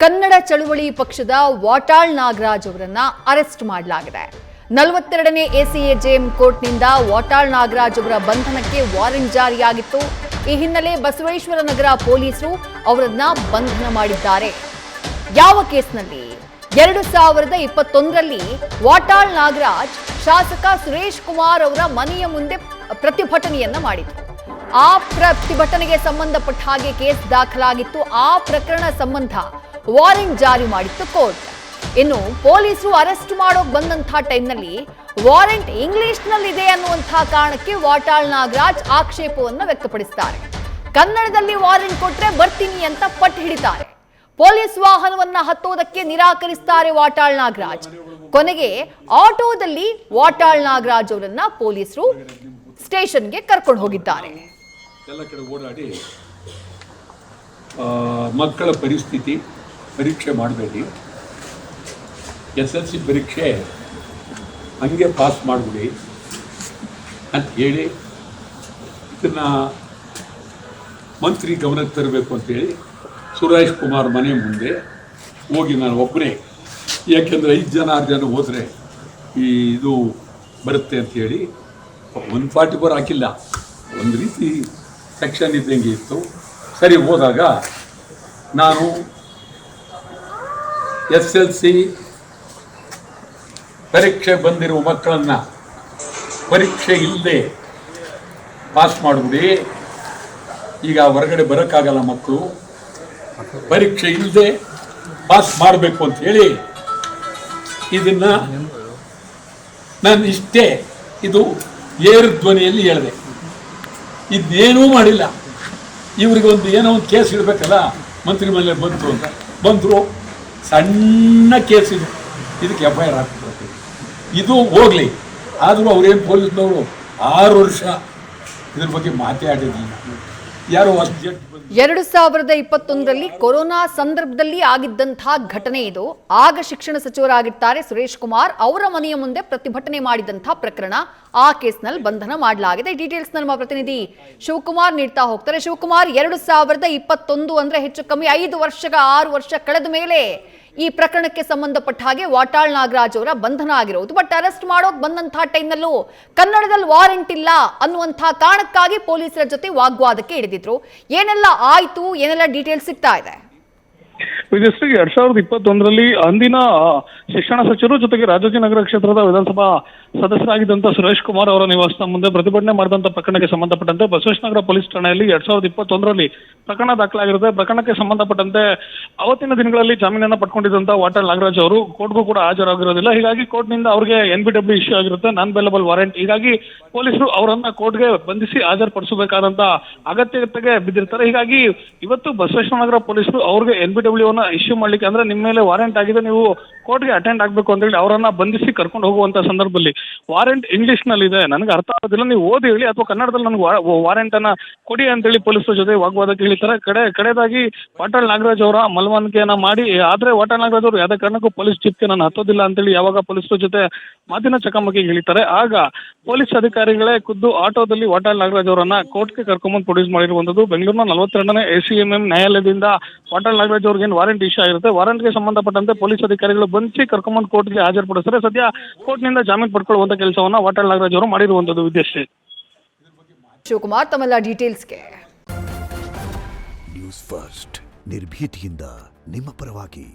ಕನ್ನಡ ಚಳುವಳಿ ಪಕ್ಷದ ವಾಟಾಳ್ ನಾಗರಾಜ್ ಅವರನ್ನ ಅರೆಸ್ಟ್ ಮಾಡಲಾಗಿದೆ. 42ನೇ ಎಸಿಎಜೆಎಂ ಕೋರ್ಟ್ನಿಂದ ವಾಟಾಳ್ ನಾಗರಾಜ್ ಅವರ ಬಂಧನಕ್ಕೆ ವಾರೆಂಟ್ ಜಾರಿಯಾಗಿತ್ತು. ಈ ಹಿನ್ನೆಲೆ ಬಸವೇಶ್ವರ ನಗರ ಪೊಲೀಸರು ಅವರನ್ನ ಬಂಧನ ಮಾಡಿದ್ದಾರೆ. ಯಾವ ಕೇಸ್ನಲ್ಲಿ? 2021ರಲ್ಲಿ ವಾಟಾಳ್ ನಾಗರಾಜ್ ಶಾಸಕ ಸುರೇಶ್ ಕುಮಾರ್ ಅವರ ಮನೆಯ ಮುಂದೆ ಪ್ರತಿಭಟನೆಯನ್ನ ಮಾಡಿದ್ರು. ಆ ಪ್ರತಿಭಟನೆಗೆ ಸಂಬಂಧಪಟ್ಟ ಹಾಗೆ ಕೇಸ್ ದಾಖಲಾಗಿತ್ತು. ಆ ಪ್ರಕರಣ ಸಂಬಂಧ ವಾರೆಂಟ್ ಜಾರಿ ಮಾಡಿತ್ತು ಕೋರ್ಟ್. ಇನ್ನು ಪೊಲೀಸರು ಅರೆಸ್ಟ್ ಮಾಡೋಕ್ ಬಂದಂತಹ ಟೈಮ್ನಲ್ಲಿ ವಾರೆಂಟ್ ಇಂಗ್ಲಿಷ್ನಲ್ಲಿದೆ ಅನ್ನುವಂತಹ ಕಾರಣಕ್ಕೆ ವಾಟಾಳ್ ನಾಗರಾಜ್ ಆಕ್ಷೇಪವನ್ನು ವ್ಯಕ್ತಪಡಿಸುತ್ತಾರೆ. ಕನ್ನಡದಲ್ಲಿ ವಾರೆಂಟ್ ಕೊಟ್ರೆ ಬರ್ತೀನಿ ಅಂತ ಪಟ್ಟು ಹಿಡಿತಾರೆ. ಪೊಲೀಸ್ ವಾಹನವನ್ನ ಹತ್ತೋದಕ್ಕೆ ನಿರಾಕರಿಸುತ್ತಾರೆ ವಾಟಾಳ್ ನಾಗರಾಜ್. ಕೊನೆಗೆ ಆಟೋದಲ್ಲಿ ವಾಟಾಳ್ ನಾಗರಾಜ್ ಅವರನ್ನ ಪೊಲೀಸರು ಸ್ಟೇಷನ್ಗೆ ಕರ್ಕೊಂಡು ಹೋಗಿದ್ದಾರೆ. ಎಲ್ಲ ಕಡೆ ಓಡಾಡಿ ಮಕ್ಕಳ ಪರಿಸ್ಥಿತಿ ಪರೀಕ್ಷೆ ಮಾಡಬೇಡಿ, SLC ಪರೀಕ್ಷೆ ಹಂಗೆ ಪಾಸ್ ಮಾಡಿಬಿಡಿ ಅಂತ ಹೇಳಿ ಇದನ್ನು ಮಂತ್ರಿ ಗಮನಕ್ಕೆ ತರಬೇಕು ಅಂತೇಳಿ ಸುರೇಶ್ ಕುಮಾರ್ ಮನೆ ಮುಂದೆ ಹೋಗಿ ನಾನು ಒಬ್ಬನೇ, ಯಾಕೆಂದರೆ 5 ಜನ 6 ಜನ ಹೋದರೆ ಇದು ಬರುತ್ತೆ ಅಂಥೇಳಿ 144 ಹಾಕಿಲ್ಲ, ಒಂದು ರೀತಿ ಸೆಕ್ಷನ್ ಇದ್ದಂಗೆ ಇತ್ತು. ಸರಿ, ಹೋದಾಗ ನಾನು SLC ಪರೀಕ್ಷೆ ಬಂದಿರುವ ಮಕ್ಕಳನ್ನು ಪರೀಕ್ಷೆ ಇಲ್ಲದೆ ಪಾಸ್ ಮಾಡಿಬಿಡಿ, ಈಗ ಹೊರಗಡೆ ಬರೋಕ್ಕಾಗಲ್ಲ, ಮಕ್ಕಳು ಪರೀಕ್ಷೆ ಇಲ್ಲದೆ ಪಾಸ್ ಮಾಡಬೇಕು ಅಂತ ಹೇಳಿ ಇದನ್ನು ನಾನು ಇಷ್ಟೇ ಇದು ಏರು ಧ್ವನಿಯಲ್ಲಿ ಹೇಳಿದೆ. ಇದೇನೂ ಮಾಡಿಲ್ಲ. ಇವ್ರಿಗೆ ಏನೋ ಒಂದು ಕೇಸ್ ಇಡಬೇಕಲ್ಲ, ಮಂತ್ರಿ ಮೇಲೆ ಬಂತು ಅಂತ ಬಂದರು. ಸಣ್ಣ ಕೇಸ್ ಇದಕ್ಕೆ FIR ಹಾಕ್ಬಿಡ್ಬೇಕು. ಇದು ಹೋಗಲಿ, ಆದರೂ ಅವ್ರೇನು ಪೊಲೀಸ್ನವರು 6 ವರ್ಷ ಇದ್ರ ಬಗ್ಗೆ ಮಾತಾಡಿರಲಿಲ್ಲ. ಯಾರೋ 2021ರಲ್ಲಿ ಕೊರೋನಾ ಸಂದರ್ಭದಲ್ಲಿ ಆಗಿದ್ದಂತಹ ಘಟನೆ ಇದು. ಆಗ ಶಿಕ್ಷಣ ಸಚಿವರಾಗಿರ್ತಾರೆ ಸುರೇಶ್ ಕುಮಾರ್. ಅವರ ಮನೆಯ ಮುಂದೆ ಪ್ರತಿಭಟನೆ ಮಾಡಿದಂತಹ ಪ್ರಕರಣ. ಆ ಕೇಸ್ನಲ್ಲಿ ಬಂಧನ ಮಾಡಲಾಗಿದೆ. ಡೀಟೇಲ್ಸ್ ನಮ್ಮ ಪ್ರತಿನಿಧಿ ಶಿವಕುಮಾರ್ ನೀಡ್ತಾ ಹೋಗ್ತಾರೆ. ಶಿವಕುಮಾರ್, 2021 ಅಂದ್ರೆ ಹೆಚ್ಚು ಕಮ್ಮಿ 6 ವರ್ಷ ಕಳೆದ ಮೇಲೆ ಈ ಪ್ರಕರಣಕ್ಕೆ ಸಂಬಂಧಪಟ್ಟ ಹಾಗೆ ವಾಟಾಳ್ ನಾಗರಾಜ್ ಅವರ ಬಂಧನ ಆಗಿರೋದು. ಬಟ್ ಅರೆಸ್ಟ್ ಮಾಡೋಕ್ ಬಂದಂತಹ ಟೈಮ್ನಲ್ಲೂ ಕನ್ನಡದಲ್ಲಿ ವಾರೆಂಟ್ ಇಲ್ಲ ಅನ್ನುವಂತಹ ಕಾರಣಕ್ಕಾಗಿ ಪೊಲೀಸರ ಜೊತೆ ವಾಗ್ವಾದಕ್ಕೆ ಇಳಿದಿದ್ರು. ಏನೆಲ್ಲ ಆಯ್ತು, ಏನೆಲ್ಲ ಡೀಟೇಲ್ಸ್ ಸಿಗ್ತಾ ಇದೆ? ವಿಜಯಶ್ರೀ, 2021ರಲ್ಲಿ ಅಂದಿನ ಶಿಕ್ಷಣ ಸಚಿವರು ಜೊತೆಗೆ ರಾಜಾಜಿನಗರ ಕ್ಷೇತ್ರದ ವಿಧಾನಸಭಾ ಸದಸ್ಯರಾಗಿದ್ದಂತ ಸುರೇಶ್ ಕುಮಾರ್ ಅವರ ನಿವಾಸದ ಮುಂದೆ ಪ್ರತಿಭಟನೆ ಮಾಡಿದಂತ ಪ್ರಕರಣಕ್ಕೆ ಸಂಬಂಧಪಟ್ಟಂತೆ ಬಸವೇಶ್ವರ ಪೊಲೀಸ್ ಠಾಣೆಯಲ್ಲಿ 2021ರಲ್ಲಿ ಪ್ರಕರಣ ದಾಖಲಾಗಿರುತ್ತೆ. ಪ್ರಕರಣಕ್ಕೆ ಸಂಬಂಧಪಟ್ಟಂತೆ ಅವತ್ತಿನ ದಿನಗಳಲ್ಲಿ ಜಾಮೀನನ್ನ ಪಡ್ಕೊಂಡಿದ್ದಂತ ವಾಟಾಳ್ ನಾಗರಾಜ್ ಅವರು ಕೋರ್ಟ್ಗೂ ಕೂಡ ಹಾಜರಾಗಿರೋದಿಲ್ಲ. ಹೀಗಾಗಿ ಕೋರ್ಟ್ನಿಂದ ಅವರಿಗೆ NBW ಇಶ್ಯೂ ಆಗಿರುತ್ತೆ, ನಾನ್ ಬೇಲಬಲ್ ವಾರೆಂಟ್. ಹೀಗಾಗಿ ಪೊಲೀಸರು ಅವರನ್ನ ಕೋರ್ಟ್ಗೆ ಬಂಧಿಸಿ ಹಾಜರುಪಡಿಸಬೇಕಾದಂತ ಅಗತ್ಯತೆಗೆ ಬಿದ್ದಿರ್ತಾರೆ. ಹೀಗಾಗಿ ಇವತ್ತು ಬಸವೇಶ್ವರ ನಗರ ಪೊಲೀಸರು ಅವ್ರಿಗೆ NBW ಇಶ್ಯೂ ಮಾಡ್ಲಿಕ್ಕೆ, ಅಂದ್ರೆ ನಿಮ್ಮ ಮೇಲೆ ವಾರೆಂಟ್ ಆಗಿದೆ, ನೀವು ಕೋರ್ಟ್ಗೆ ಅಟೆಂಡ್ ಆಗ್ಬೇಕು ಅಂತ ಹೇಳಿ ಅವರನ್ನ ಬಂಧಿಸಿ ಕರ್ಕೊಂಡು ಹೋಗುವಂತ ಸಂದರ್ಭದಲ್ಲಿ ವಾರೆಂಟ್ ಇಂಗ್ಲಿಷ್ ನಲ್ಲಿ ಇದೆ, ನನಗೆ ಅರ್ಥ ಆಗೋದಿಲ್ಲ, ನೀವು ಓದಿ ಹೇಳಿ ಅಥವಾ ಕನ್ನಡದಲ್ಲಿ ನನಗೆ ವಾರೆಂಟ್ ಅನ್ನ ಕೊಡಿ ಅಂತೇಳಿ ಪೊಲೀಸರ ಜೊತೆ ವಾಗ್ವಾದಕ್ಕೆ ಹೇಳಿತಾರೆ. ಕಡೆದಾಗಿ ವಾಟಾಳ್ ನಾಗರಾಜ್ ಅವರ ಮಲವಣಿಗೆಯನ್ನ ಮಾಡಿ, ಆದ್ರೆ ವಾಟಾಳ್ ನಾಗರಾಜ್ ಅವರು ಯಾವುದೇ ಕಾರಣಕ್ಕೂ ಪೊಲೀಸ್ ಜೀಪ್ಗೆ ನಾನು ಹತ್ತೋದಿಲ್ಲ ಅಂತೇಳಿ ಯಾವಾಗ ಪೊಲೀಸರ ಜೊತೆ ಮಾತಿನ ಚಕಮಕಿಗೆ ಹೇಳಿತಾರೆ, ಆಗ ಪೊಲೀಸ್ ಅಧಿಕಾರಿಗಳೇ ಖುದ್ದು ಆಟೋದಲ್ಲಿ ವಾಟಾಳ್ ನಾಗರಾಜ್ ಅವರನ್ನ ಕೋರ್ಟ್ಗೆ ಕರ್ಕೊಂಡ್ಬಂದು ಪ್ರೊಡ್ಯೂಸ್ ಮಾಡಿರುವಂತದ್ದು. ಬೆಂಗಳೂರಿನ 42ನೇ ACMM ನ್ಯಾಯಾಲಯದಿಂದ ವಾಟಾಳ್ ನಾಗರಾಜ್ ಅವ್ರಿಗೆ ವಾರೆಂಟ್ ಇಶ್ಯೂ ಆಗಿರುತ್ತೆ. ವಾರೆಂಟ್ಗೆ ಸಂಬಂಧಪಟ್ಟಂತೆ ಪೊಲೀಸ್ ಅಧಿಕಾರಿಗಳು ಬಂಧಿಸಿ ಕರ್ಕೊಂಡ್ಬಂದು ಕೋರ್ಟ್ಗೆ ಹಾಜರುಪಡಿಸ್ತಾರೆ. ಸದ್ಯ ಕೋರ್ಟ್ನಿಂದ ಜಾಮೀನು ಪಡ್ಕೊಳ್ಳುವಂತ ಕೆಲಸವನ್ನ ವಾಟಾಳ್ ನಾಗರಾಜ್ ಅವರು ಮಾಡಿರುವಂತದ್ದು. ವಿದ್ಯಾಶ್ರೀ, ಶಿವಕುಮಾರ್, ತಮ್ಮೆಲ್ಲ ಡೀಟೇಲ್ಸ್ಗೆ. ನ್ಯೂಸ್ ಫಸ್ಟ್, ನಿರ್ಭೀತಿಯಿಂದ ನಿಮ್ಮ ಪರವಾಗಿ.